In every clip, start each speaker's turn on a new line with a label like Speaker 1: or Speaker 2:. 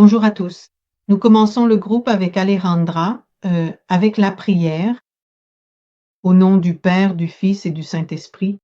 Speaker 1: Bonjour à tous. Nous commençons le groupe avec Alejandra, avec la prière, au nom du Père, du Fils et du Saint-Esprit.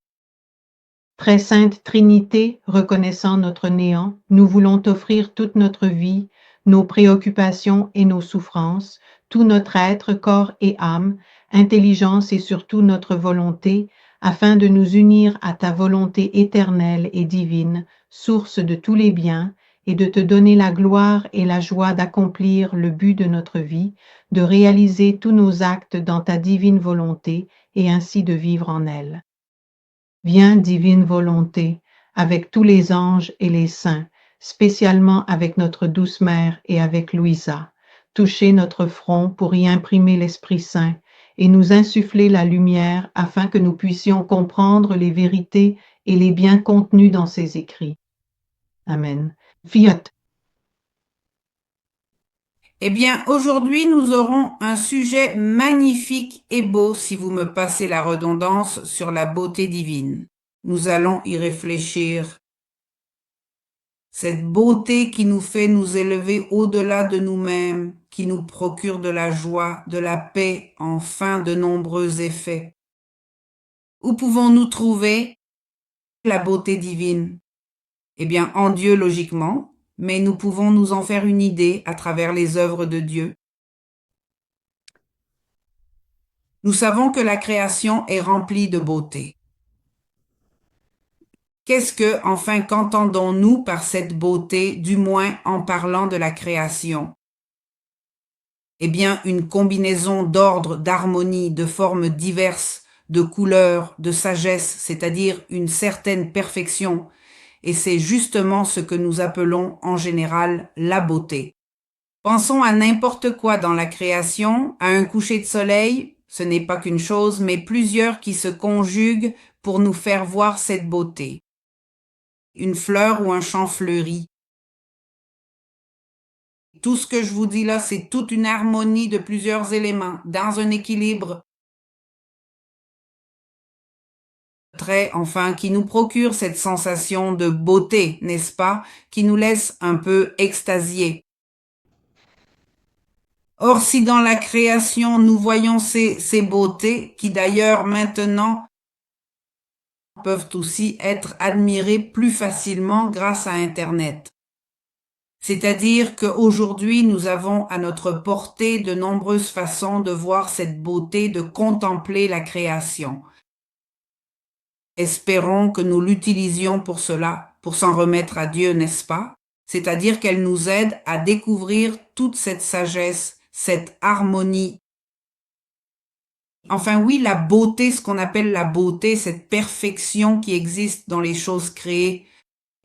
Speaker 1: Très sainte Trinité, reconnaissant notre néant, nous voulons t'offrir toute notre vie, nos préoccupations et nos souffrances, tout notre être, corps et âme, intelligence et surtout notre volonté, afin de nous unir à ta volonté éternelle et divine, source de tous les biens, et de te donner la gloire et la joie d'accomplir le but de notre vie, de réaliser tous nos actes dans ta divine volonté, et ainsi de vivre en elle. Viens, divine volonté, avec tous les anges et les saints, spécialement avec notre douce mère et avec Louisa, toucher notre front pour y imprimer l'Esprit Saint et nous insuffler la lumière afin que nous puissions comprendre les vérités et les biens contenus dans ces écrits. Amen. Fiat.
Speaker 2: Eh bien, aujourd'hui, nous aurons un sujet magnifique et beau, si vous me passez la redondance, sur la beauté divine. Nous allons y réfléchir. Cette beauté qui nous fait nous élever au-delà de nous-mêmes, qui nous procure de la joie, de la paix, enfin de nombreux effets. Où pouvons-nous trouver la beauté divine? Eh bien, en Dieu, logiquement, mais nous pouvons nous en faire une idée à travers les œuvres de Dieu. Nous savons que la création est remplie de beauté. Qu'entendons-nous par cette beauté, du moins en parlant de la création? Eh bien, une combinaison d'ordre, d'harmonie, de formes diverses, de couleurs, de sagesse, c'est-à-dire une certaine perfection, et c'est justement ce que nous appelons en général la beauté. Pensons à n'importe quoi dans la création, à un coucher de soleil, ce n'est pas qu'une chose, mais plusieurs qui se conjuguent pour nous faire voir cette beauté. Une fleur ou un champ fleuri. Tout ce que je vous dis là, c'est toute une harmonie de plusieurs éléments, dans un équilibre qui nous procure cette sensation de beauté, n'est-ce pas, qui nous laisse un peu extasiés. Or, si dans la création, nous voyons ces beautés, qui d'ailleurs maintenant peuvent aussi être admirées plus facilement grâce à Internet. C'est-à-dire qu'aujourd'hui, nous avons à notre portée de nombreuses façons de voir cette beauté, de contempler la création. Espérons que nous l'utilisions pour cela, pour s'en remettre à Dieu, n'est-ce pas? C'est-à-dire qu'elle nous aide à découvrir toute cette sagesse, cette harmonie. Enfin oui, la beauté, ce qu'on appelle la beauté, cette perfection qui existe dans les choses créées.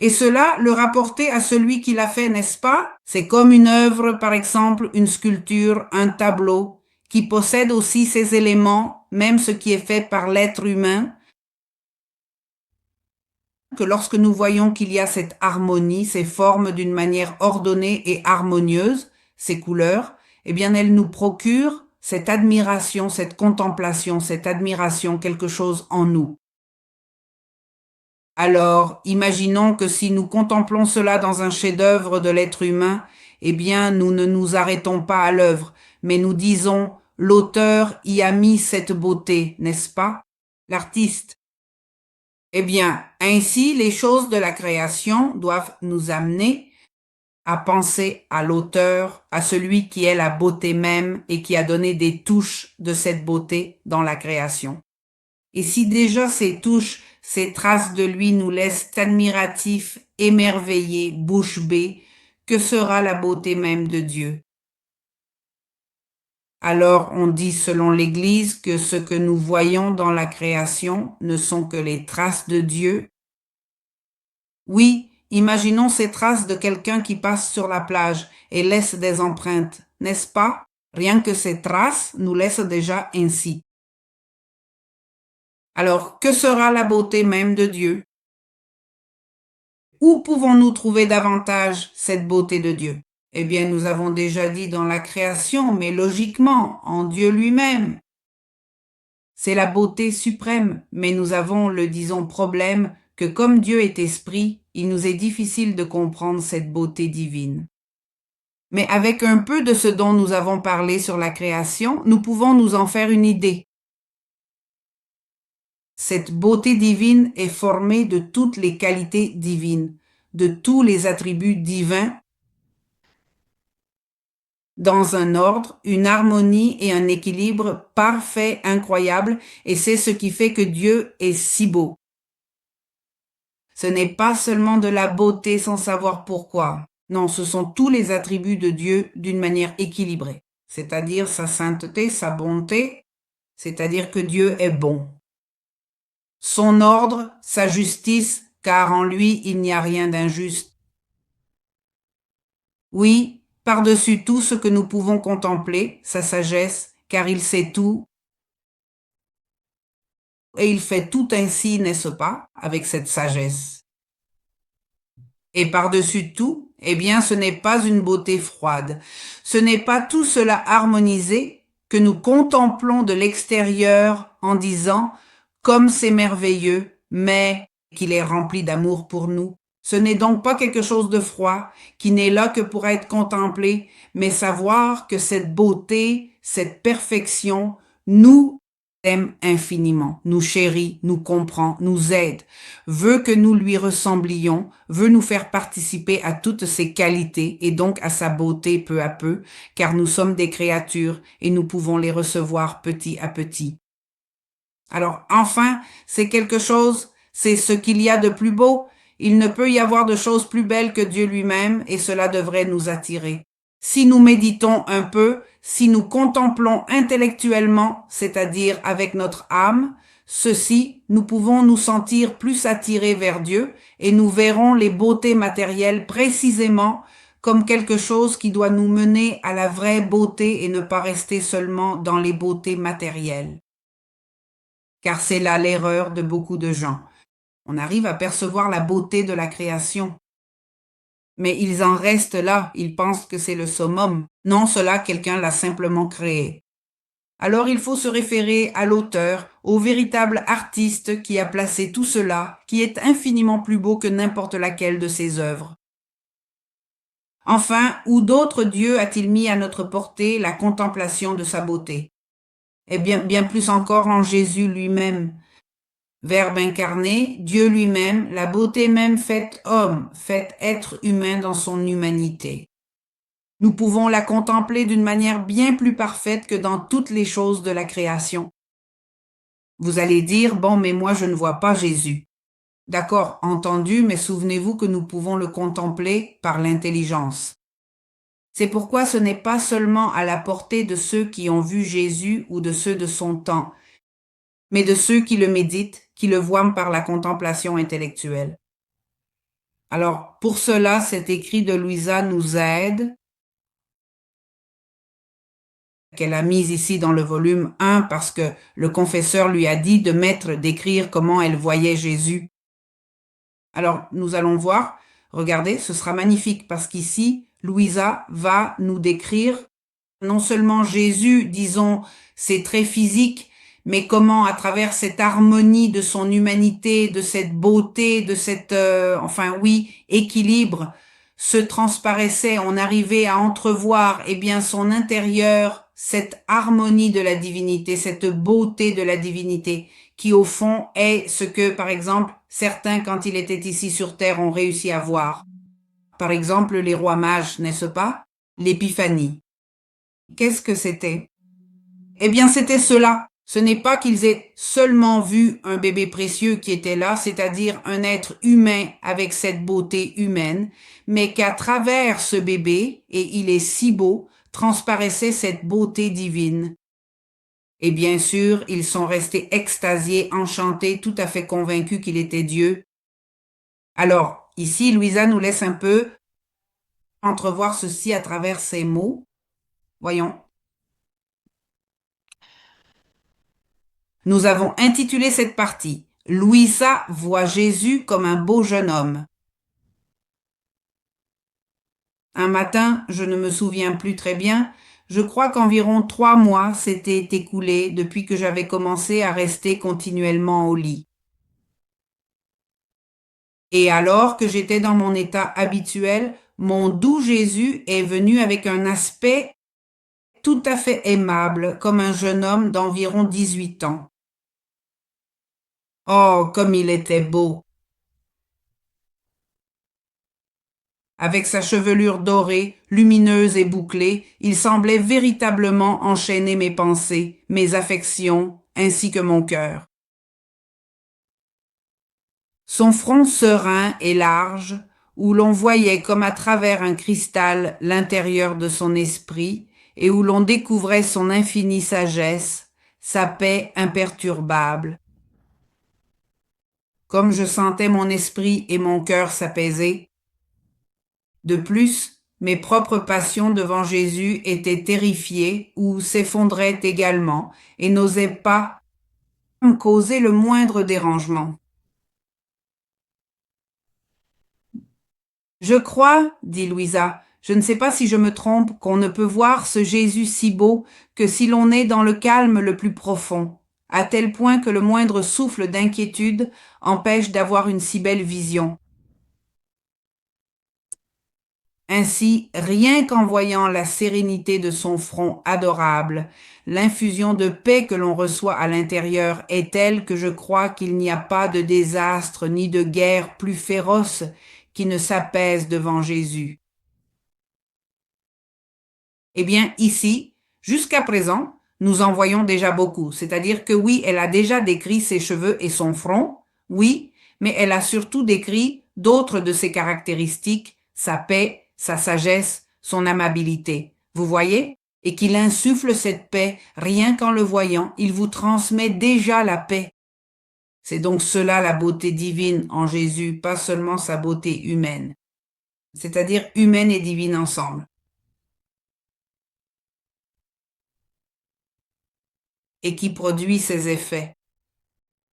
Speaker 2: Et cela, le rapporter à celui qui l'a fait, n'est-ce pas? C'est comme une œuvre, par exemple, une sculpture, un tableau, qui possède aussi ces éléments, même ce qui est fait par l'être humain, que lorsque nous voyons qu'il y a cette harmonie, ces formes d'une manière ordonnée et harmonieuse, ces couleurs, eh bien elles nous procurent cette admiration, cette contemplation, cette admiration, quelque chose en nous. Alors, imaginons que si nous contemplons cela dans un chef-d'œuvre de l'être humain, eh bien nous ne nous arrêtons pas à l'œuvre, mais nous disons l'auteur y a mis cette beauté, n'est-ce pas? L'artiste. Eh bien, ainsi, les choses de la création doivent nous amener à penser à l'auteur, à celui qui est la beauté même et qui a donné des touches de cette beauté dans la création. Et si déjà ces touches, ces traces de lui nous laissent admiratifs, émerveillés, bouche bée, que sera la beauté même de Dieu? Alors on dit selon l'Église que ce que nous voyons dans la création ne sont que les traces de Dieu. Oui, imaginons ces traces de quelqu'un qui passe sur la plage et laisse des empreintes, n'est-ce pas? Rien que ces traces nous laissent déjà ainsi. Alors, que sera la beauté même de Dieu? Où pouvons-nous trouver davantage cette beauté de Dieu? Eh bien, nous avons déjà dit dans la création, mais logiquement, en Dieu lui-même. C'est la beauté suprême, mais nous avons le, disons, problème que comme Dieu est esprit, il nous est difficile de comprendre cette beauté divine. Mais avec un peu de ce dont nous avons parlé sur la création, nous pouvons nous en faire une idée. Cette beauté divine est formée de toutes les qualités divines, de tous les attributs divins, dans un ordre, une harmonie et un équilibre parfait, incroyable, et c'est ce qui fait que Dieu est si beau. Ce n'est pas seulement de la beauté sans savoir pourquoi. Non, ce sont tous les attributs de Dieu d'une manière équilibrée, c'est-à-dire sa sainteté, sa bonté, c'est-à-dire que Dieu est bon. Son ordre, sa justice, car en lui il n'y a rien d'injuste. Oui, par-dessus tout ce que nous pouvons contempler, sa sagesse, car il sait tout, et il fait tout ainsi, n'est-ce pas, avec cette sagesse. Et par-dessus tout, eh bien, ce n'est pas une beauté froide, ce n'est pas tout cela harmonisé que nous contemplons de l'extérieur en disant « comme c'est merveilleux, mais qu'il est rempli d'amour pour nous ». Ce n'est donc pas quelque chose de froid, qui n'est là que pour être contemplé, mais savoir que cette beauté, cette perfection, nous aime infiniment, nous chérit, nous comprend, nous aide, veut que nous lui ressemblions, veut nous faire participer à toutes ses qualités et donc à sa beauté peu à peu, car nous sommes des créatures et nous pouvons les recevoir petit à petit. Alors enfin, c'est quelque chose, c'est ce qu'il y a de plus beau. Il ne peut y avoir de chose plus belle que Dieu lui-même et cela devrait nous attirer. Si nous méditons un peu, si nous contemplons intellectuellement, c'est-à-dire avec notre âme, ceci, nous pouvons nous sentir plus attirés vers Dieu et nous verrons les beautés matérielles précisément comme quelque chose qui doit nous mener à la vraie beauté et ne pas rester seulement dans les beautés matérielles. Car c'est là l'erreur de beaucoup de gens. On arrive à percevoir la beauté de la création. Mais ils en restent là, ils pensent que c'est le summum. Non, cela, quelqu'un l'a simplement créé. Alors il faut se référer à l'auteur, au véritable artiste qui a placé tout cela, qui est infiniment plus beau que n'importe laquelle de ses œuvres. Enfin, où d'autres dieux a-t-il mis à notre portée la contemplation de sa beauté? Eh bien, bien plus encore en Jésus lui-même. Verbe incarné, Dieu lui-même, la beauté même faite homme, faite être humain dans son humanité. Nous pouvons la contempler d'une manière bien plus parfaite que dans toutes les choses de la création. Vous allez dire, bon, mais moi je ne vois pas Jésus. D'accord, entendu, mais souvenez-vous que nous pouvons le contempler par l'intelligence. C'est pourquoi ce n'est pas seulement à la portée de ceux qui ont vu Jésus ou de ceux de son temps, mais de ceux qui le méditent, qui le voient par la contemplation intellectuelle. Alors, pour cela, cet écrit de Louisa nous aide, qu'elle a mis ici dans le volume 1 parce que le confesseur lui a dit d'écrire comment elle voyait Jésus. Alors, nous allons voir, regardez, ce sera magnifique parce qu'ici, Louisa va nous décrire non seulement Jésus, disons, c'est très physique, mais comment à travers cette harmonie de son humanité, de cette beauté, de cette, équilibre, se transparaissait, on arrivait à entrevoir, eh bien, son intérieur, cette harmonie de la divinité, cette beauté de la divinité, qui au fond est ce que, par exemple, certains, quand il était ici sur Terre, ont réussi à voir. Par exemple, les rois mages, n'est-ce pas? L'épiphanie. Qu'est-ce que c'était? Eh bien, c'était cela. Ce n'est pas qu'ils aient seulement vu un bébé précieux qui était là, c'est-à-dire un être humain avec cette beauté humaine, mais qu'à travers ce bébé, et il est si beau, transparaissait cette beauté divine. Et bien sûr, ils sont restés extasiés, enchantés, tout à fait convaincus qu'il était Dieu. Alors, ici, Louisa nous laisse un peu entrevoir ceci à travers ces mots. Voyons. Nous avons intitulé cette partie « Louisa voit Jésus comme un beau jeune homme ». Un matin, je ne me souviens plus très bien, je crois qu'environ 3 mois s'étaient écoulés depuis que j'avais commencé à rester continuellement au lit. Et alors que j'étais dans mon état habituel, mon doux Jésus est venu avec un aspect tout à fait aimable, comme un jeune homme d'environ 18 ans. Oh, comme il était beau! Avec sa chevelure dorée, lumineuse et bouclée, il semblait véritablement enchaîner mes pensées, mes affections, ainsi que mon cœur. Son front serein et large, où l'on voyait comme à travers un cristal l'intérieur de son esprit, et où l'on découvrait son infinie sagesse, sa paix imperturbable. Comme je sentais mon esprit et mon cœur s'apaiser. De plus, mes propres passions devant Jésus étaient terrifiées ou s'effondraient également et n'osaient pas me causer le moindre dérangement. Je crois, dit Louisa, je ne sais pas si je me trompe, qu'on ne peut voir ce Jésus si beau que si l'on est dans le calme le plus profond, à tel point que le moindre souffle d'inquiétude empêche d'avoir une si belle vision. Ainsi, rien qu'en voyant la sérénité de son front adorable, l'infusion de paix que l'on reçoit à l'intérieur est telle que je crois qu'il n'y a pas de désastre ni de guerre plus féroce qui ne s'apaise devant Jésus. Eh bien, ici, jusqu'à présent, nous en voyons déjà beaucoup. C'est-à-dire que oui, elle a déjà décrit ses cheveux et son front, oui, mais elle a surtout décrit d'autres de ses caractéristiques, sa paix, sa sagesse, son amabilité. Vous voyez? Et qu'il insuffle cette paix, rien qu'en le voyant, il vous transmet déjà la paix. C'est donc cela la beauté divine en Jésus, pas seulement sa beauté humaine. C'est-à-dire humaine et divine ensemble. Et qui produit ses effets.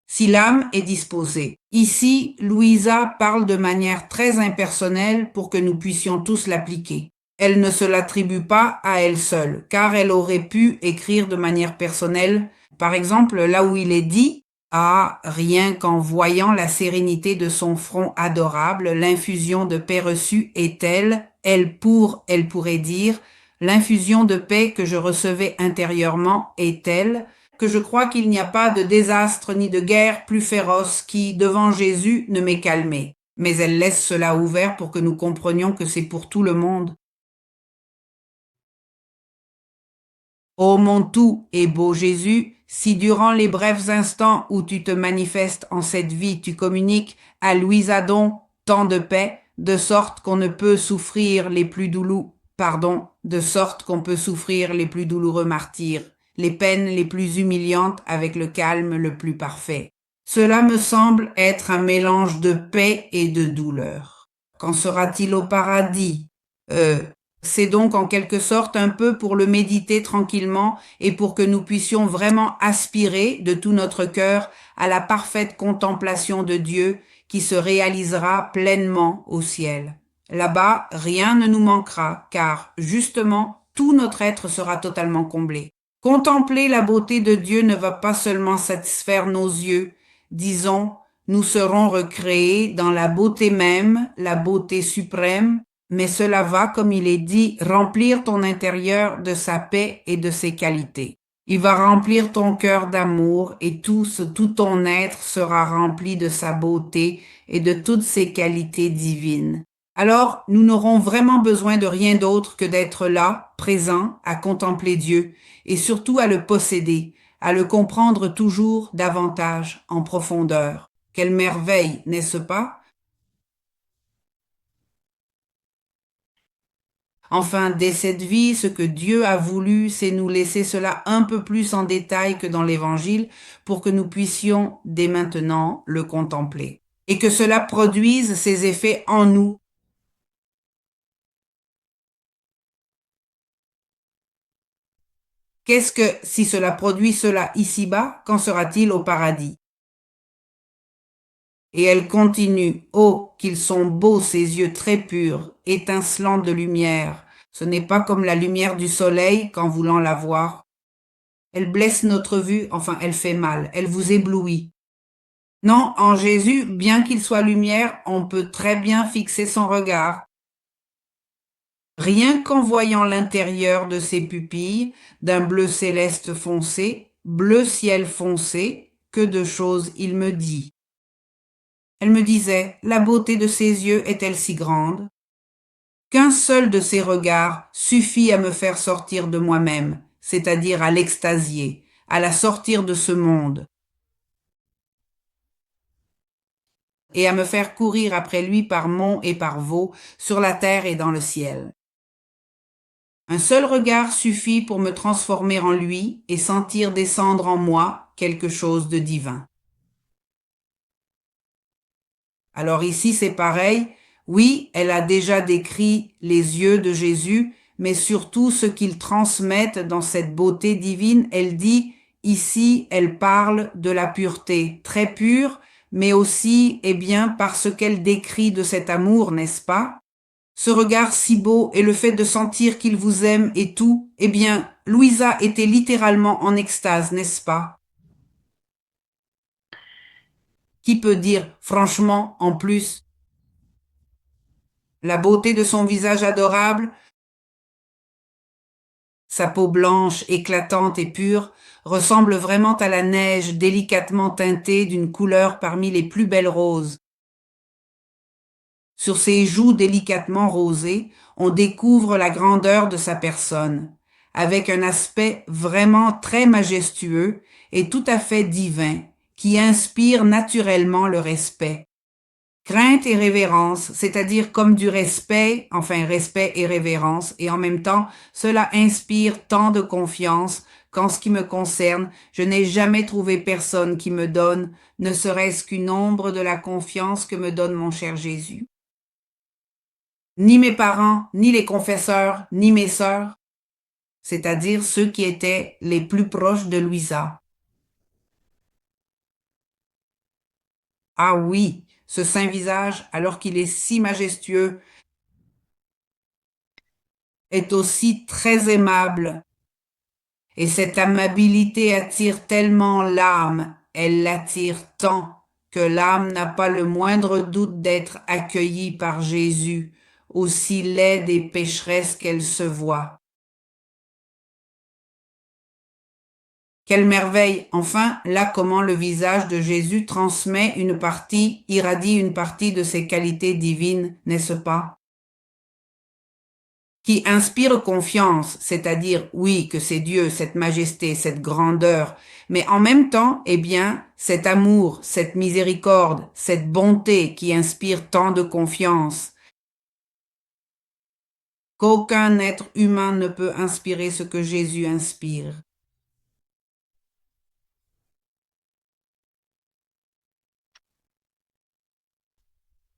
Speaker 2: Si l'âme est disposée. Ici, Louisa parle de manière très impersonnelle pour que nous puissions tous l'appliquer. Elle ne se l'attribue pas à elle seule, car elle aurait pu écrire de manière personnelle, par exemple là où il est dit « Ah, rien qu'en voyant la sérénité de son front adorable, l'infusion de paix reçue est telle, elle pourrait dire, l'infusion de paix que je recevais intérieurement est telle, que je crois qu'il n'y a pas de désastre ni de guerre plus féroce qui, devant Jésus, ne m'ait calmé. » Mais elle laisse cela ouvert pour que nous comprenions que c'est pour tout le monde. Ô mon tout et beau Jésus, si durant les brefs instants où tu te manifestes en cette vie, tu communiques à Louisadon tant de paix, de sorte qu'on ne peut souffrir les plus de sorte qu'on peut souffrir les plus douloureux martyrs, les peines les plus humiliantes avec le calme le plus parfait. Cela me semble être un mélange de paix et de douleur. Qu'en sera-t-il au paradis? C'est donc en quelque sorte un peu pour le méditer tranquillement et pour que nous puissions vraiment aspirer de tout notre cœur à la parfaite contemplation de Dieu qui se réalisera pleinement au ciel. Là-bas, rien ne nous manquera, car justement, tout notre être sera totalement comblé. Contempler la beauté de Dieu ne va pas seulement satisfaire nos yeux, disons, nous serons recréés dans la beauté même, la beauté suprême, mais cela va, comme il est dit, remplir ton intérieur de sa paix et de ses qualités. Il va remplir ton cœur d'amour et tout ton être sera rempli de sa beauté et de toutes ses qualités divines. Alors, nous n'aurons vraiment besoin de rien d'autre que d'être là, présent, à contempler Dieu et surtout à le posséder, à le comprendre toujours davantage, en profondeur. Quelle merveille, n'est-ce pas? Enfin, dès cette vie, ce que Dieu a voulu, c'est nous laisser cela un peu plus en détail que dans l'Évangile pour que nous puissions dès maintenant le contempler et que cela produise ses effets en nous. Qu'est-ce que, si cela produit cela ici-bas, qu'en sera-t-il au paradis? Et elle continue, oh, qu'ils sont beaux ces yeux très purs, étincelants de lumière. Ce n'est pas comme la lumière du soleil qu'en voulant la voir. Elle blesse notre vue, enfin elle fait mal, elle vous éblouit. Non, en Jésus, bien qu'il soit lumière, on peut très bien fixer son regard. rien qu'en voyant l'intérieur de ses pupilles, d'un bleu céleste foncé, bleu ciel foncé, que de choses il me dit. Elle me disait, la beauté de ses yeux est-elle si grande qu'un seul de ses regards suffit à me faire sortir de moi-même, c'est-à-dire à l'extasier, à la sortir de ce monde, et à me faire courir après lui par monts et par vaux, sur la terre et dans le ciel. Un seul regard suffit pour me transformer en lui et sentir descendre en moi quelque chose de divin. Alors ici, c'est pareil. Oui, elle a déjà décrit les yeux de Jésus, mais surtout ce qu'ils transmettent dans cette beauté divine. Elle dit, ici, elle parle de la pureté, très pure, mais aussi, eh bien, parce qu'elle décrit de cet amour, n'est-ce pas? Ce regard si beau et le fait de sentir qu'il vous aime et tout, eh bien, Louisa était littéralement en extase, n'est-ce pas? Qui peut dire, franchement, en plus, la beauté de son visage adorable, sa peau blanche, éclatante et pure, ressemble vraiment à la neige délicatement teintée d'une couleur parmi les plus belles roses. Sur ses joues délicatement rosées, on découvre la grandeur de sa personne, avec un aspect vraiment très majestueux et tout à fait divin, qui inspire naturellement le respect. Crainte et révérence, c'est-à-dire comme du respect, enfin respect et révérence, et en même temps, cela inspire tant de confiance qu'en ce qui me concerne, je n'ai jamais trouvé personne qui me donne, ne serait-ce qu'une ombre de la confiance que me donne mon cher Jésus. Ni mes parents, ni les confesseurs, ni mes sœurs, c'est-à-dire ceux qui étaient les plus proches de Louisa. Ah oui, ce saint visage, alors qu'il est si majestueux, est aussi très aimable. Et cette amabilité attire tellement l'âme, elle l'attire tant que l'âme n'a pas le moindre doute d'être accueillie par Jésus, aussi laide et pécheresse qu'elle se voit. Quelle merveille! Enfin, là comment le visage de Jésus transmet une partie, irradie une partie de ses qualités divines, n'est-ce pas? Qui inspire confiance, c'est-à-dire, oui, que c'est Dieu, cette majesté, cette grandeur, mais en même temps, eh bien, cet amour, cette miséricorde, cette bonté qui inspire tant de confiance, qu'aucun être humain ne peut inspirer ce que Jésus inspire.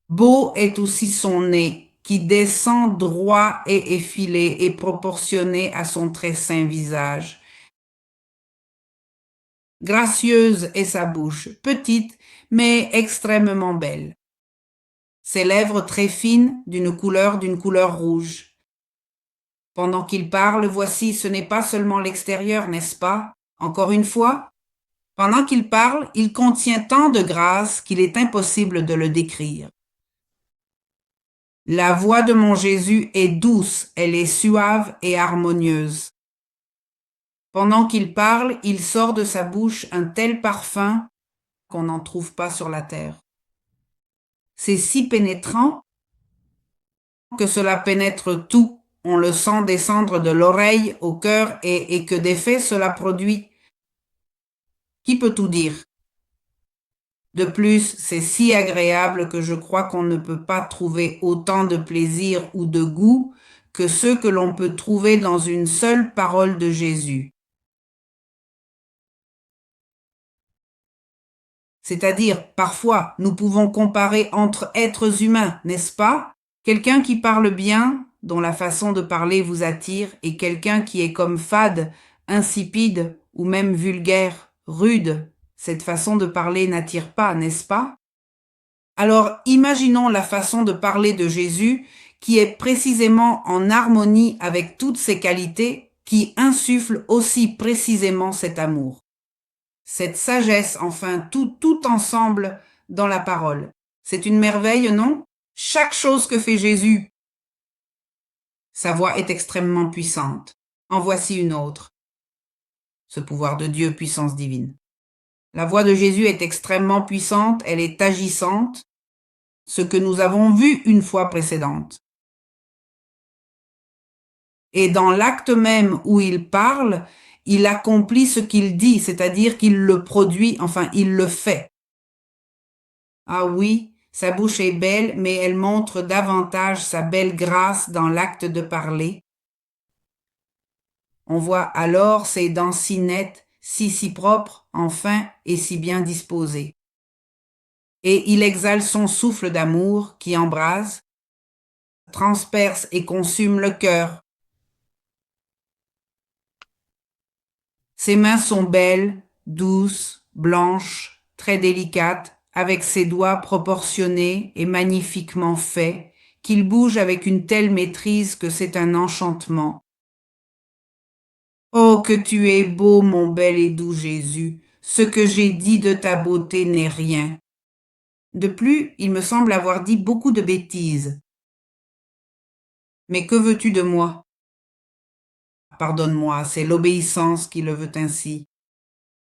Speaker 2: Beau est aussi son nez, qui descend droit et effilé et proportionné à son très saint visage. Gracieuse est sa bouche, petite, mais extrêmement belle. Ses lèvres très fines, d'une couleur rouge. Pendant qu'il parle, voici, ce n'est pas seulement l'extérieur, n'est-ce pas? Encore une fois, pendant qu'il parle, il contient tant de grâce qu'il est impossible de le décrire. La voix de mon Jésus est douce, elle est suave et harmonieuse. Pendant qu'il parle, il sort de sa bouche un tel parfum qu'on n'en trouve pas sur la terre. C'est si pénétrant que cela pénètre tout. On le sent descendre de l'oreille au cœur et que d'effet cela produit. Qui peut tout dire? De plus, c'est si agréable que je crois qu'on ne peut pas trouver autant de plaisir ou de goût que ceux que l'on peut trouver dans une seule parole de Jésus. C'est-à-dire, parfois, nous pouvons comparer entre êtres humains, n'est-ce pas? Quelqu'un qui parle bien, dont la façon de parler vous attire, et quelqu'un qui est comme fade, insipide ou même vulgaire, rude. Cette façon de parler n'attire pas, n'est-ce pas? Alors, imaginons la façon de parler de Jésus qui est précisément en harmonie avec toutes ses qualités, qui insuffle aussi précisément cet amour. Cette sagesse, enfin, tout ensemble dans la parole. C'est une merveille, non? Chaque chose que fait Jésus Sa voix est extrêmement puissante. En voici une autre. Ce pouvoir de Dieu, puissance divine. La voix de Jésus est extrêmement puissante, elle est agissante, ce que nous avons vu une fois précédente. Et dans l'acte même où il parle, il accomplit ce qu'il dit, c'est-à-dire qu'il le produit, enfin, il le fait. Ah oui, sa bouche est belle, mais elle montre davantage sa belle grâce dans l'acte de parler. On voit alors ses dents si nettes, si propres, enfin, et si bien disposées. Et il exhale son souffle d'amour qui embrase, transperce et consume le cœur. Ses mains sont belles, douces, blanches, très délicates, avec ses doigts proportionnés et magnifiquement faits, qu'il bouge avec une telle maîtrise que c'est un enchantement. Oh, que tu es beau, mon bel et doux Jésus, ce que j'ai dit de ta beauté n'est rien. De plus, il me semble avoir dit beaucoup de bêtises. Mais que veux-tu de moi? Pardonne-moi, c'est l'obéissance qui le veut ainsi.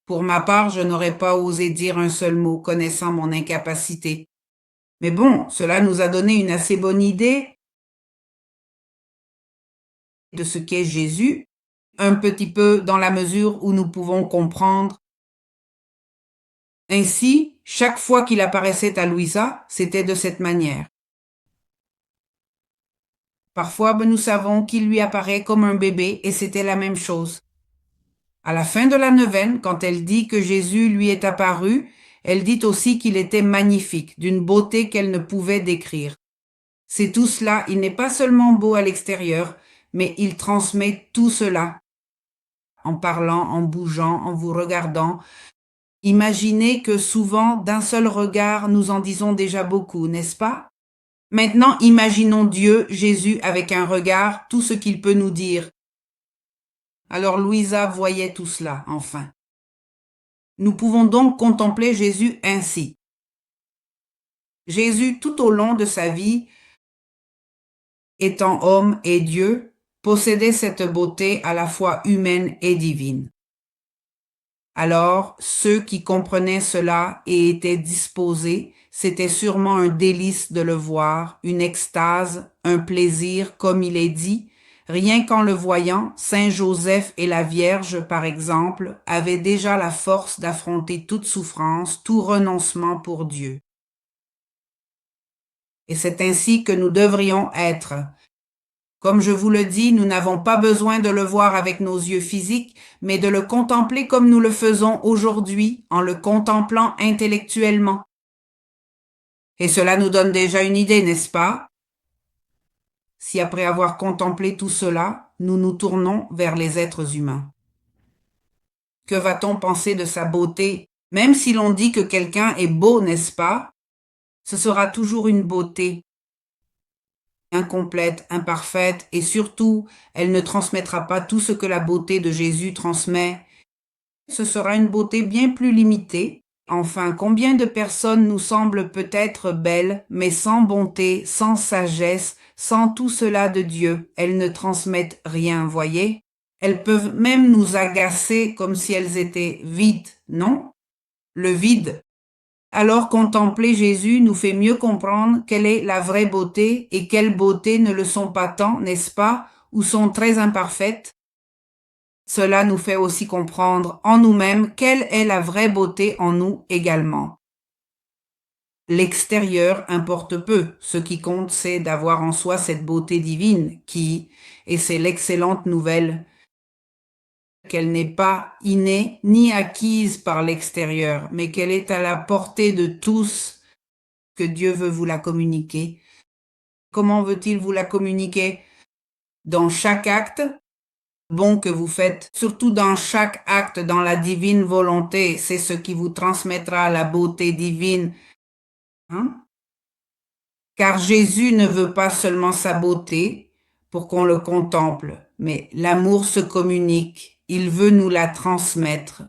Speaker 2: Pour ma part, je n'aurais pas osé dire un seul mot, connaissant mon incapacité. Mais bon, cela nous a donné une assez bonne idée de ce qu'est Jésus, un petit peu dans la mesure où nous pouvons comprendre. Ainsi, chaque fois qu'il apparaissait à Louisa, c'était de cette manière. Parfois, nous savons qu'il lui apparaît comme un bébé et c'était la même chose. À la fin de la neuvaine, quand elle dit que Jésus lui est apparu, elle dit aussi qu'il était magnifique, d'une beauté qu'elle ne pouvait décrire. C'est tout cela, il n'est pas seulement beau à l'extérieur, mais il transmet tout cela. En parlant, en bougeant, en vous regardant. Imaginez que souvent, d'un seul regard, nous en disons déjà beaucoup, n'est-ce pas? Maintenant, imaginons Dieu, Jésus, avec un regard, tout ce qu'il peut nous dire. Alors Louisa voyait tout cela, enfin. Nous pouvons donc contempler Jésus ainsi. Jésus, tout au long de sa vie, étant homme et Dieu, possédait cette beauté à la fois humaine et divine. Alors, ceux qui comprenaient cela et étaient disposés, c'était sûrement un délice de le voir, une extase, un plaisir, comme il est dit. Rien qu'en le voyant, Saint Joseph et la Vierge, par exemple, avaient déjà la force d'affronter toute souffrance, tout renoncement pour Dieu. Et c'est ainsi que nous devrions être. Comme je vous le dis, nous n'avons pas besoin de le voir avec nos yeux physiques, mais de le contempler comme nous le faisons aujourd'hui, en le contemplant intellectuellement. Et cela nous donne déjà une idée, n'est-ce pas? Si après avoir contemplé tout cela, nous nous tournons vers les êtres humains. Que va-t-on penser de sa beauté? Même si l'on dit que quelqu'un est beau, n'est-ce pas? Ce sera toujours une beauté incomplète, imparfaite, et surtout, elle ne transmettra pas tout ce que la beauté de Jésus transmet. Ce sera une beauté bien plus limitée. Enfin, combien de personnes nous semblent peut-être belles, mais sans bonté, sans sagesse, sans tout cela de Dieu, elles ne transmettent rien, voyez? Elles peuvent même nous agacer comme si elles étaient vides, non? Le vide. Alors contempler Jésus nous fait mieux comprendre quelle est la vraie beauté et quelles beautés ne le sont pas tant, n'est-ce pas, ou sont très imparfaites. Cela nous fait aussi comprendre en nous-mêmes quelle est la vraie beauté en nous également. L'extérieur importe peu, ce qui compte c'est d'avoir en soi cette beauté divine qui, et c'est l'excellente nouvelle, qu'elle n'est pas innée ni acquise par l'extérieur, mais qu'elle est à la portée de tous, que Dieu veut vous la communiquer. Comment veut-il vous la communiquer? Dans chaque acte bon que vous faites, surtout dans chaque acte, dans la divine volonté, c'est ce qui vous transmettra la beauté divine. Hein? Car Jésus ne veut pas seulement sa beauté pour qu'on le contemple, mais l'amour se communique, il veut nous la transmettre.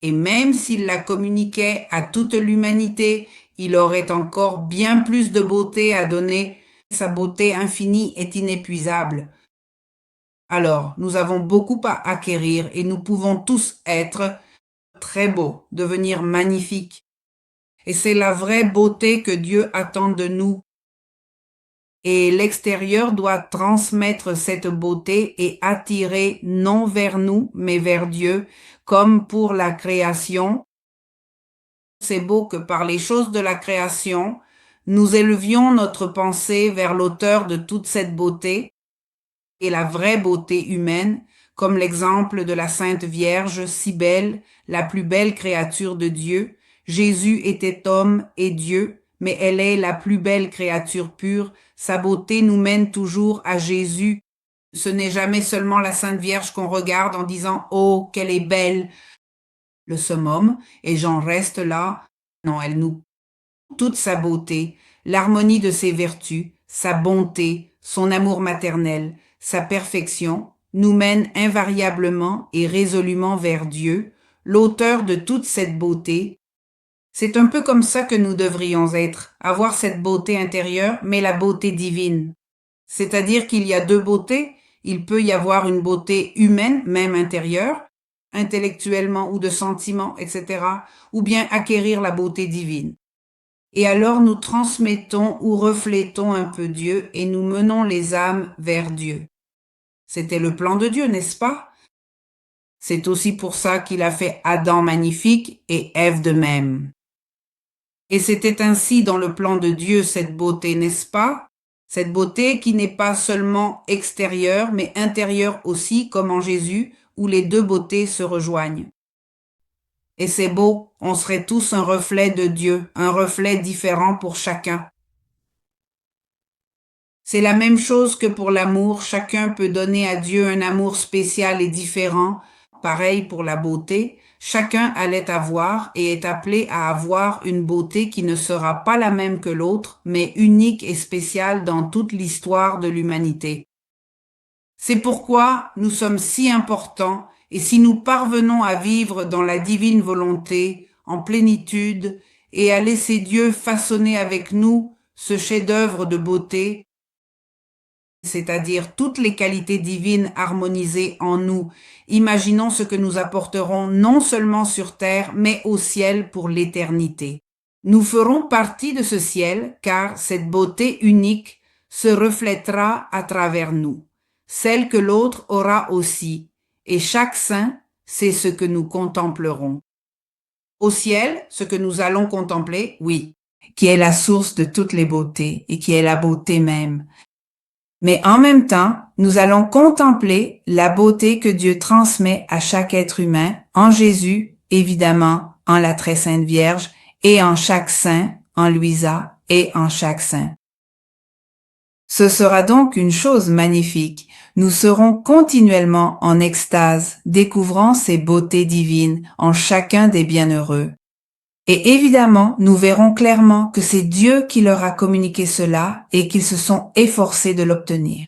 Speaker 2: Et même s'il la communiquait à toute l'humanité, il aurait encore bien plus de beauté à donner Sa beauté infinie est inépuisable. Alors, nous avons beaucoup à acquérir et nous pouvons tous être très beaux, devenir magnifiques. Et c'est la vraie beauté que Dieu attend de nous. Et l'extérieur doit transmettre cette beauté et attirer non vers nous, mais vers Dieu, comme pour la création. C'est beau que par les choses de la création, nous élevions notre pensée vers l'auteur de toute cette beauté et la vraie beauté humaine, comme l'exemple de la Sainte Vierge, si belle, la plus belle créature de Dieu. Jésus était homme et Dieu, mais elle est la plus belle créature pure. Sa beauté nous mène toujours à Jésus. Ce n'est jamais seulement la Sainte Vierge qu'on regarde en disant « Oh, qu'elle est belle !» Le summum, et j'en reste là. Non, elle nous toute sa beauté, l'harmonie de ses vertus, sa bonté, son amour maternel, sa perfection, nous mène invariablement et résolument vers Dieu, l'auteur de toute cette beauté. C'est un peu comme ça que nous devrions être, avoir cette beauté intérieure, mais la beauté divine. C'est-à-dire qu'il y a deux beautés, il peut y avoir une beauté humaine, même intérieure, intellectuellement ou de sentiment, etc., ou bien acquérir la beauté divine. Et alors nous transmettons ou reflétons un peu Dieu et nous menons les âmes vers Dieu. C'était le plan de Dieu, n'est-ce pas? C'est aussi pour ça qu'il a fait Adam magnifique et Ève de même. Et c'était ainsi dans le plan de Dieu cette beauté, n'est-ce pas? Cette beauté qui n'est pas seulement extérieure, mais intérieure aussi, comme en Jésus, où les deux beautés se rejoignent. Et c'est beau, on serait tous un reflet de Dieu, un reflet différent pour chacun. C'est la même chose que pour l'amour, chacun peut donner à Dieu un amour spécial et différent. Pareil pour la beauté, chacun allait avoir et est appelé à avoir une beauté qui ne sera pas la même que l'autre, mais unique et spéciale dans toute l'histoire de l'humanité. C'est pourquoi nous sommes si importants et si nous parvenons à vivre dans la divine volonté, en plénitude, et à laisser Dieu façonner avec nous ce chef-d'œuvre de beauté, c'est-à-dire toutes les qualités divines harmonisées en nous. Imaginons ce que nous apporterons non seulement sur terre, mais au ciel pour l'éternité. Nous ferons partie de ce ciel, car cette beauté unique se reflètera à travers nous, celle que l'autre aura aussi, et chaque saint, c'est ce que nous contemplerons. Au ciel, ce que nous allons contempler, oui, qui est la source de toutes les beautés, et qui est la beauté même. Mais en même temps, nous allons contempler la beauté que Dieu transmet à chaque être humain, en Jésus, évidemment, en la très sainte Vierge, et en chaque saint, en Louisa, et en chaque saint. Ce sera donc une chose magnifique. Nous serons continuellement en extase, découvrant ces beautés divines en chacun des bienheureux. Et évidemment, nous verrons clairement que c'est Dieu qui leur a communiqué cela et qu'ils se sont efforcés de l'obtenir.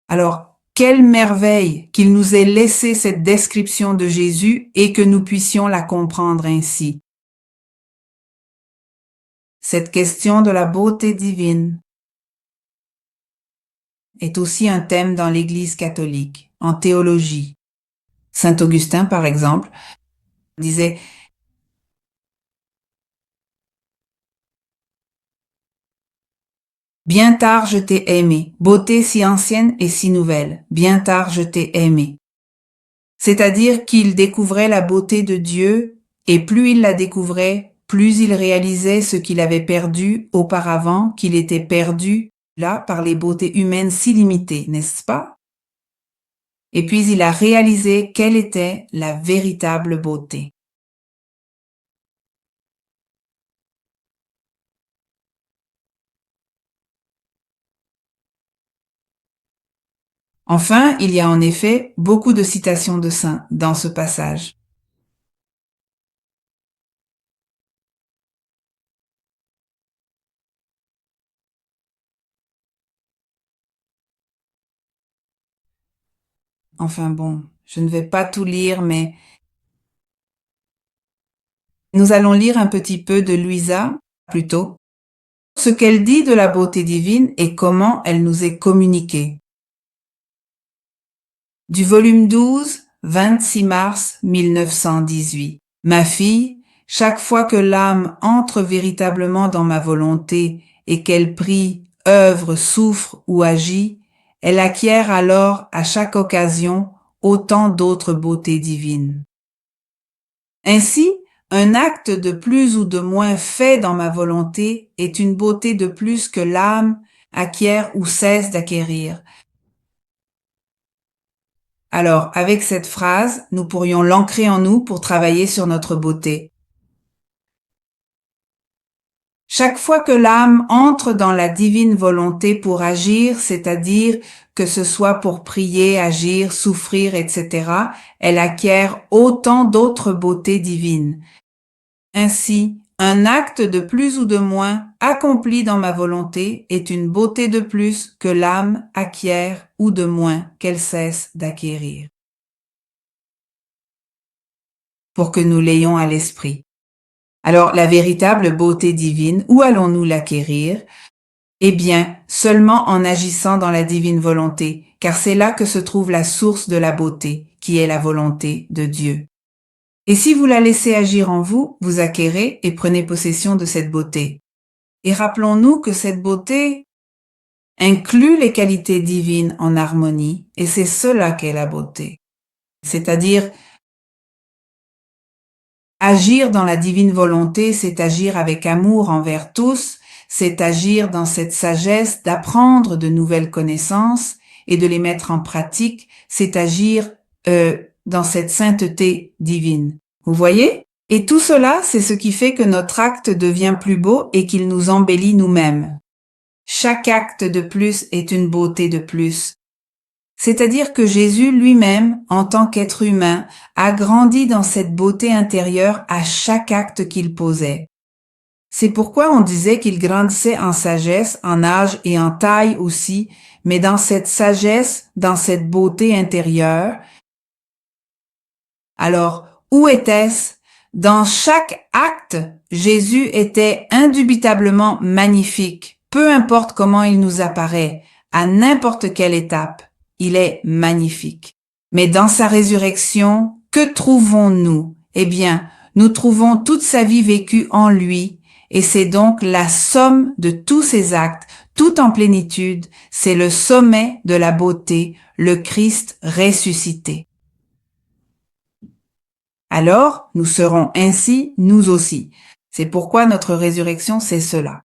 Speaker 2: Alors, quelle merveille qu'il nous ait laissé cette description de Jésus et que nous puissions la comprendre ainsi. Cette question de la beauté divine est aussi un thème dans l'Église catholique, en théologie. Saint Augustin, par exemple, disait « Bien tard je t'ai aimé, beauté si ancienne et si nouvelle, bien tard je t'ai aimé. » C'est-à-dire qu'il découvrait la beauté de Dieu, et plus il la découvrait, plus il réalisait ce qu'il avait perdu auparavant, qu'il était perdu là par les beautés humaines si limitées, n'est-ce pas? Et puis il a réalisé quelle était la véritable beauté. Enfin, il y a en effet beaucoup de citations de saints dans ce passage. Enfin bon, je ne vais pas tout lire, mais nous allons lire un petit peu de Louisa, plutôt. ce qu'elle dit de la beauté divine et comment elle nous est communiquée. Du volume 12, 26 mars 1918. Ma fille, chaque fois que l'âme entre véritablement dans ma volonté et qu'elle prie, œuvre, souffre ou agit, elle acquiert alors à chaque occasion autant d'autres beautés divines. Ainsi, un acte de plus ou de moins fait dans ma volonté est une beauté de plus que l'âme acquiert ou cesse d'acquérir. Alors, avec cette phrase, nous pourrions l'ancrer en nous pour travailler sur notre beauté. Chaque fois que l'âme entre dans la divine volonté pour agir, c'est-à-dire que ce soit pour prier, agir, souffrir, etc., elle acquiert autant d'autres beautés divines. Ainsi, un acte de plus ou de moins accompli dans ma volonté est une beauté de plus que l'âme acquiert ou de moins qu'elle cesse d'acquérir. Pour que nous l'ayons à l'esprit. Alors, la véritable beauté divine, où allons-nous l'acquérir? Eh bien, seulement en agissant dans la divine volonté, car c'est là que se trouve la source de la beauté, qui est la volonté de Dieu. Et si vous la laissez agir en vous, vous acquérez et prenez possession de cette beauté. Et rappelons-nous que cette beauté inclut les qualités divines en harmonie, et c'est cela qu'est la beauté. C'est-à-dire, agir dans la divine volonté, c'est agir avec amour envers tous, c'est agir dans cette sagesse d'apprendre de nouvelles connaissances et de les mettre en pratique, c'est agir dans cette sainteté divine. Vous voyez? Et tout cela, c'est ce qui fait que notre acte devient plus beau et qu'il nous embellit nous-mêmes. Chaque acte de plus est une beauté de plus. C'est-à-dire que Jésus lui-même, en tant qu'être humain, a grandi dans cette beauté intérieure à chaque acte qu'il posait. C'est pourquoi on disait qu'il grandissait en sagesse, en âge et en taille aussi, mais dans cette sagesse, dans cette beauté intérieure. Alors, où était-ce? Dans chaque acte, Jésus était indubitablement magnifique, peu importe comment il nous apparaît, à n'importe quelle étape. Il est magnifique. Mais dans sa résurrection, que trouvons-nous? Eh bien, nous trouvons toute sa vie vécue en lui, et c'est donc la somme de tous ses actes, tout en plénitude, c'est le sommet de la beauté, le Christ ressuscité. Alors, nous serons ainsi, nous aussi. C'est pourquoi notre résurrection, c'est cela.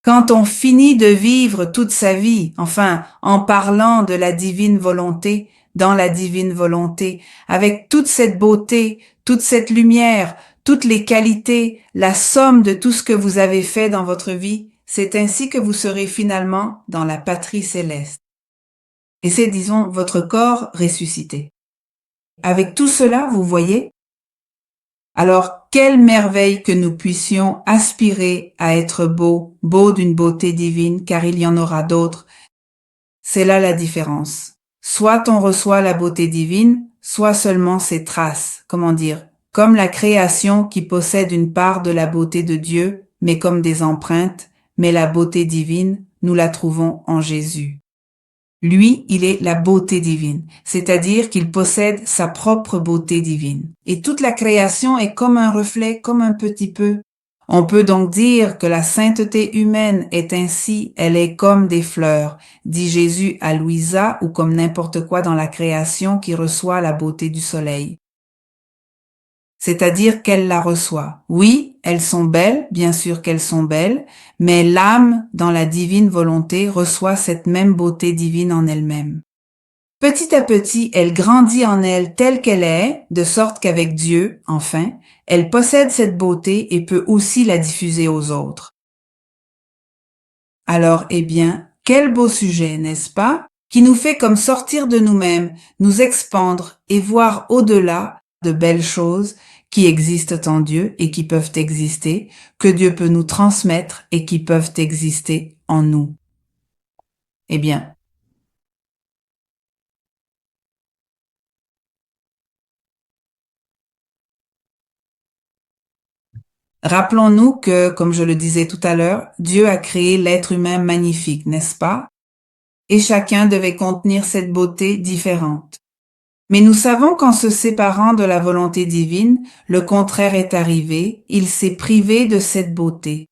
Speaker 2: Quand on finit de vivre toute sa vie, enfin, en parlant de la divine volonté, dans la divine volonté, avec toute cette beauté, toute cette lumière, toutes les qualités, la somme de tout ce que vous avez fait dans votre vie, c'est ainsi que vous serez finalement dans la patrie céleste. Et c'est, disons, votre corps ressuscité. Avec tout cela, vous voyez, alors, quelle merveille que nous puissions aspirer à être beaux, beaux d'une beauté divine, car il y en aura d'autres. C'est là la différence. Soit on reçoit la beauté divine, soit seulement ses traces, comment dire, comme la création qui possède une part de la beauté de Dieu, mais comme des empreintes, mais la beauté divine, nous la trouvons en Jésus. Lui, il est la beauté divine, c'est-à-dire qu'il possède sa propre beauté divine. Et toute la création est comme un reflet, comme un petit peu. On peut donc dire que la sainteté humaine est ainsi, elle est comme des fleurs, dit Jésus à Louisa, ou comme n'importe quoi dans la création qui reçoit la beauté du soleil. C'est-à-dire qu'elle la reçoit. Oui, elles sont belles, bien sûr qu'elles sont belles, mais l'âme, dans la divine volonté, reçoit cette même beauté divine en elle-même. Petit à petit, elle grandit en elle telle qu'elle est, de sorte qu'avec Dieu, enfin, elle possède cette beauté et peut aussi la diffuser aux autres. Alors, eh bien, quel beau sujet, n'est-ce pas, qui nous fait comme sortir de nous-mêmes, nous expandre et voir au-delà de belles choses qui existent en Dieu et qui peuvent exister, que Dieu peut nous transmettre et qui peuvent exister en nous. Eh bien, Rappelons-nous que, comme je le disais tout à l'heure, Dieu a créé l'être humain magnifique, n'est-ce pas? Et chacun devait contenir cette beauté différente. Mais nous savons qu'en se séparant de la volonté divine, le contraire est arrivé, il s'est privé de cette beauté.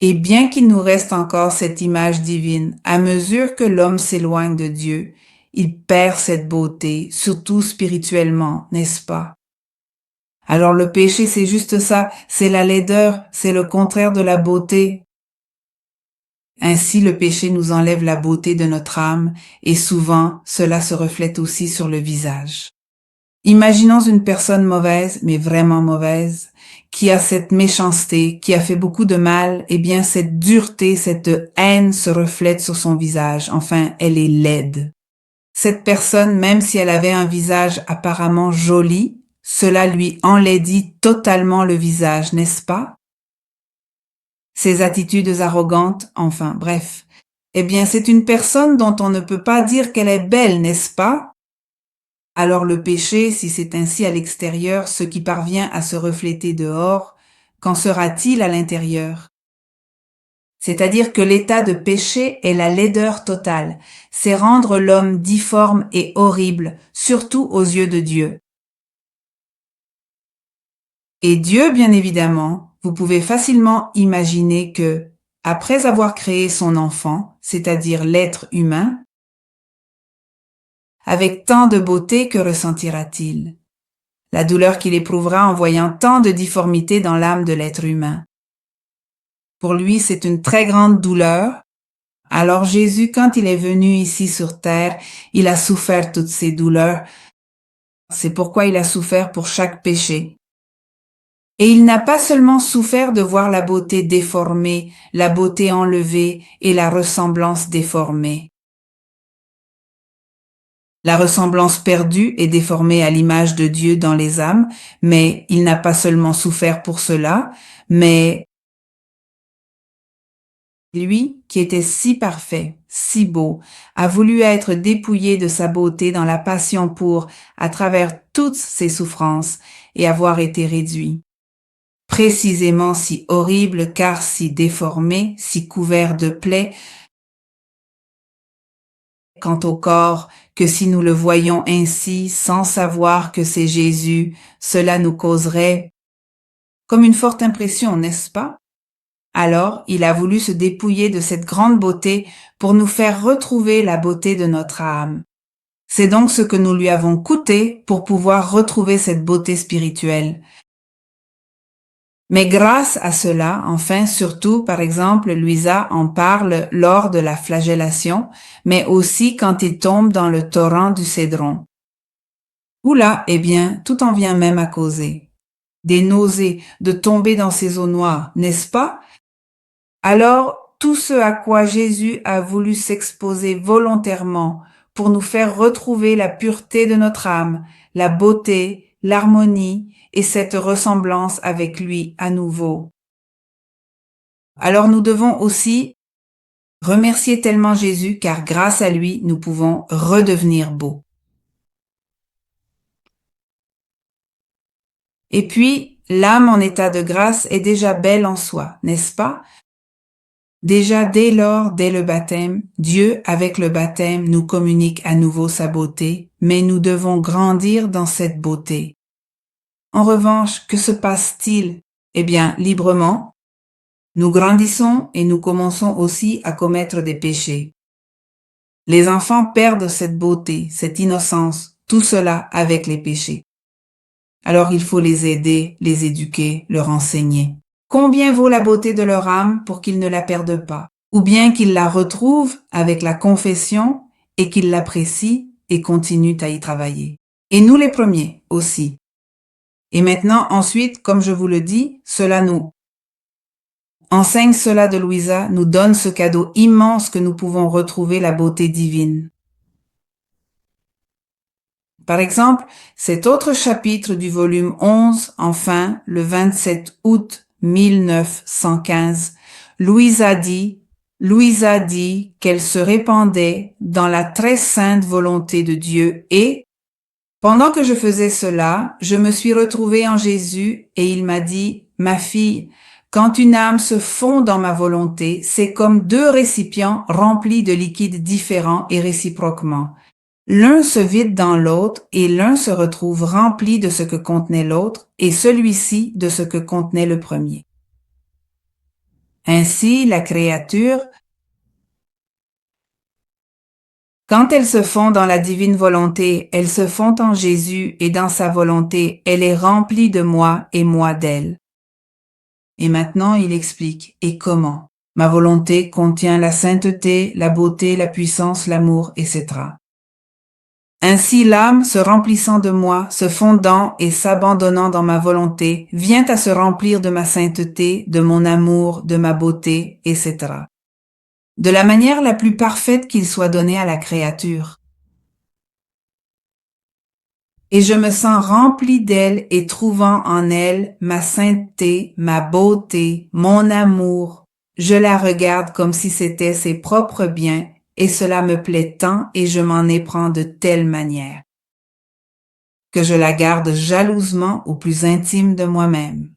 Speaker 2: Et bien qu'il nous reste encore cette image divine, à mesure que l'homme s'éloigne de Dieu, il perd cette beauté, surtout spirituellement, n'est-ce pas? Alors le péché, c'est juste ça, c'est la laideur, c'est le contraire de la beauté. Ainsi, le péché nous enlève la beauté de notre âme, et souvent, cela se reflète aussi sur le visage. Imaginons une personne mauvaise, mais vraiment mauvaise, qui a cette méchanceté, qui a fait beaucoup de mal, eh bien cette dureté, cette haine se reflète sur son visage. Enfin, elle est laide. Cette personne, même si elle avait un visage apparemment joli, cela lui enlaidit totalement le visage, n'est-ce pas? Ses attitudes arrogantes, enfin bref. Eh bien, c'est une personne dont on ne peut pas dire qu'elle est belle, n'est-ce pas? Alors le péché, si c'est ainsi à l'extérieur, ce qui parvient à se refléter dehors, qu'en sera-t-il à l'intérieur? C'est-à-dire que l'état de péché est la laideur totale, c'est rendre l'homme difforme et horrible, surtout aux yeux de Dieu. Et Dieu, bien évidemment, vous pouvez facilement imaginer que, après avoir créé son enfant, c'est-à-dire l'être humain, avec tant de beauté, que ressentira-t-il? La douleur qu'il éprouvera en voyant tant de difformités dans l'âme de l'être humain. Pour lui, c'est une très grande douleur. Alors Jésus, quand il est venu ici sur terre, il a souffert toutes ces douleurs. C'est pourquoi il a souffert pour chaque péché. Et il n'a pas seulement souffert de voir la beauté déformée, la beauté enlevée et la ressemblance déformée. La ressemblance perdue et déformée à l'image de Dieu dans les âmes, mais il n'a pas seulement souffert pour cela, mais lui, qui était si parfait, si beau, a voulu être dépouillé de sa beauté dans la passion pour, à travers toutes ses souffrances, et avoir été réduit. Précisément si horrible, car si déformé, si couvert de plaies, quant au corps, que si nous le voyons ainsi, sans savoir que c'est Jésus, cela nous causerait comme une forte impression, n'est-ce pas? Alors, il a voulu se dépouiller de cette grande beauté pour nous faire retrouver la beauté de notre âme. C'est donc ce que nous lui avons coûté pour pouvoir retrouver cette beauté spirituelle. Mais grâce à cela, enfin, surtout, par exemple, Louisa en parle lors de la flagellation, mais aussi quand il tombe dans le torrent du Cédron. Oula, eh bien, tout en vient même à causer. Des nausées, de tomber dans ces eaux noires, n'est-ce pas? Alors, tout ce à quoi Jésus a voulu s'exposer volontairement pour nous faire retrouver la pureté de notre âme, la beauté, l'harmonie et cette ressemblance avec lui à nouveau. Alors nous devons aussi remercier tellement Jésus car grâce à lui, nous pouvons redevenir beaux. Et puis, l'âme en état de grâce est déjà belle en soi, n'est-ce pas? Déjà dès lors, dès le baptême, Dieu, avec le baptême, nous communique à nouveau sa beauté, mais nous devons grandir dans cette beauté. En revanche, que se passe-t-il? Eh bien, librement, nous grandissons et nous commençons aussi à commettre des péchés. Les enfants perdent cette beauté, cette innocence, tout cela avec les péchés. Alors il faut les aider, les éduquer, leur enseigner. Combien vaut la beauté de leur âme pour qu'ils ne la perdent pas, ou bien qu'ils la retrouvent avec la confession et qu'ils l'apprécient et continuent à y travailler. Et nous les premiers aussi. Et maintenant, ensuite, comme je vous le dis, cela nous enseigne cela de Louisa, nous donne ce cadeau immense que nous pouvons retrouver la beauté divine. Par exemple, cet autre chapitre du volume 11, enfin, le 27 août 1915, Louisa dit qu'elle se répandait dans la très sainte volonté de Dieu et, Pendant que je faisais cela, je me suis retrouvée en Jésus et il m'a dit, « Ma fille, quand une âme se fond dans ma volonté, c'est comme deux récipients remplis de liquides différents et réciproquement. L'un se vide dans l'autre et l'un se retrouve rempli de ce que contenait l'autre et celui-ci de ce que contenait le premier. Ainsi, la créature, quand elle se fond dans la divine volonté, elle se fond en Jésus et dans sa volonté, elle est remplie de moi et moi d'elle. » Et maintenant, il explique. Et comment? Ma volonté contient la sainteté, la beauté, la puissance, l'amour, etc. Ainsi, l'âme, se remplissant de moi, se fondant et s'abandonnant dans ma volonté, vient à se remplir de ma sainteté, de mon amour, de ma beauté, etc. De la manière la plus parfaite qu'il soit donné à la créature. Et je me sens rempli d'elle et trouvant en elle ma sainteté, ma beauté, mon amour. Je la regarde comme si c'était ses propres biens et cela me plaît tant et je m'en éprends de telle manière que je la garde jalousement au plus intime de moi-même.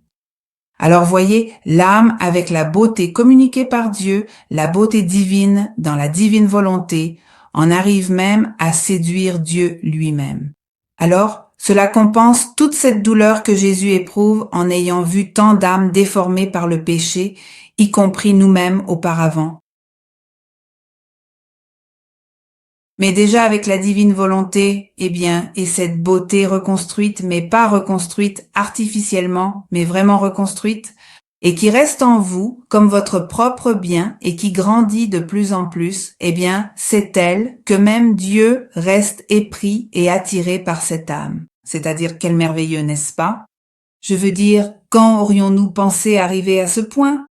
Speaker 2: Alors voyez, l'âme avec la beauté communiquée par Dieu, la beauté divine dans la divine volonté, en arrive même à séduire Dieu lui-même. Alors, cela compense toute cette douleur que Jésus éprouve en ayant vu tant d'âmes déformées par le péché, y compris nous-mêmes auparavant. Mais déjà avec la divine volonté, eh bien, et cette beauté reconstruite, mais pas reconstruite artificiellement, mais vraiment reconstruite, et qui reste en vous comme votre propre bien et qui grandit de plus en plus, eh bien, c'est elle que même Dieu reste épris et attiré par cette âme. C'est-à-dire quel merveilleux, n'est-ce pas? Je veux dire, quand aurions-nous pensé arriver à ce point?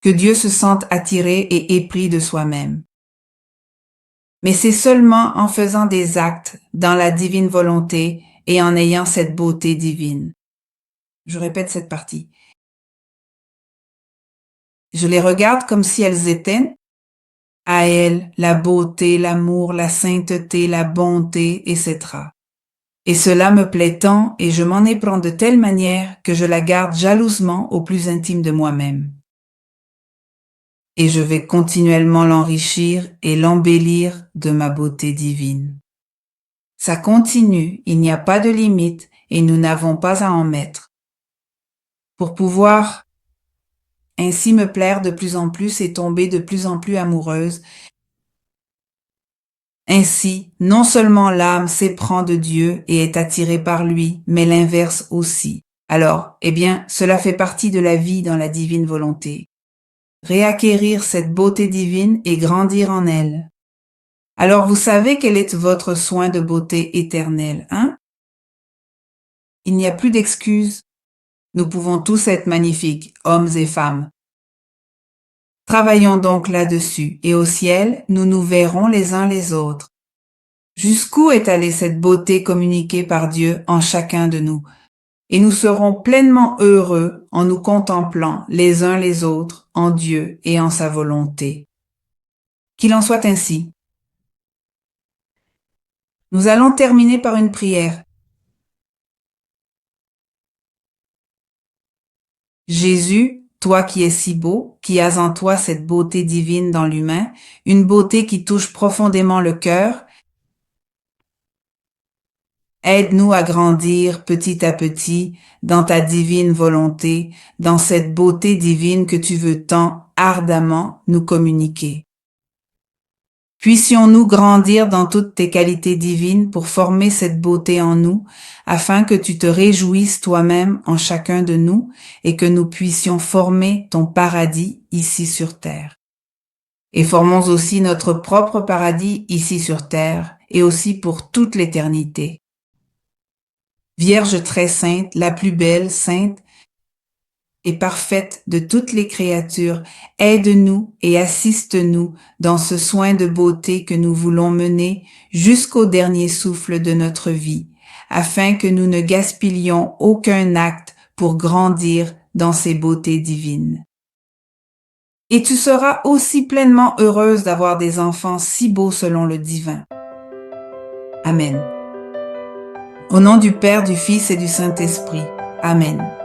Speaker 2: Que Dieu se sente attiré et épris de soi-même. Mais c'est seulement en faisant des actes dans la divine volonté et en ayant cette beauté divine. Je répète cette partie. Je les regarde comme si elles étaient à elles la beauté, l'amour, la sainteté, la bonté, etc. Et cela me plaît tant et je m'en éprends de telle manière que je la garde jalousement au plus intime de moi-même. Et je vais continuellement l'enrichir et l'embellir de ma beauté divine. Ça continue, il n'y a pas de limite et nous n'avons pas à en mettre. Pour pouvoir ainsi me plaire de plus en plus et tomber de plus en plus amoureuse, ainsi, non seulement l'âme s'éprend de Dieu et est attirée par lui, mais l'inverse aussi. Alors, eh bien, cela fait partie de la vie dans la divine volonté. Réacquérir cette beauté divine et grandir en elle. Alors vous savez quel est votre soin de beauté éternelle, hein? Il n'y a plus d'excuses. Nous pouvons tous être magnifiques, hommes et femmes. Travaillons donc là-dessus, et au ciel, nous nous verrons les uns les autres. Jusqu'où est allée cette beauté communiquée par Dieu en chacun de nous? Et nous serons pleinement heureux en nous contemplant les uns les autres en Dieu et en sa volonté. Qu'il en soit ainsi. Nous allons terminer par une prière. Jésus, toi qui es si beau, qui as en toi cette beauté divine dans l'humain, une beauté qui touche profondément le cœur, aide-nous à grandir petit à petit dans ta divine volonté, dans cette beauté divine que tu veux tant ardemment nous communiquer. Puissions-nous grandir dans toutes tes qualités divines pour former cette beauté en nous, afin que tu te réjouisses toi-même en chacun de nous et que nous puissions former ton paradis ici sur terre. Et formons aussi notre propre paradis ici sur terre et aussi pour toute l'éternité. Vierge très sainte, la plus belle, sainte et parfaite de toutes les créatures, aide-nous et assiste-nous dans ce soin de beauté que nous voulons mener jusqu'au dernier souffle de notre vie, afin que nous ne gaspillions aucun acte pour grandir dans ces beautés divines. Et tu seras aussi pleinement heureuse d'avoir des enfants si beaux selon le divin. Amen. Au nom du Père, du Fils et du Saint-Esprit. Amen.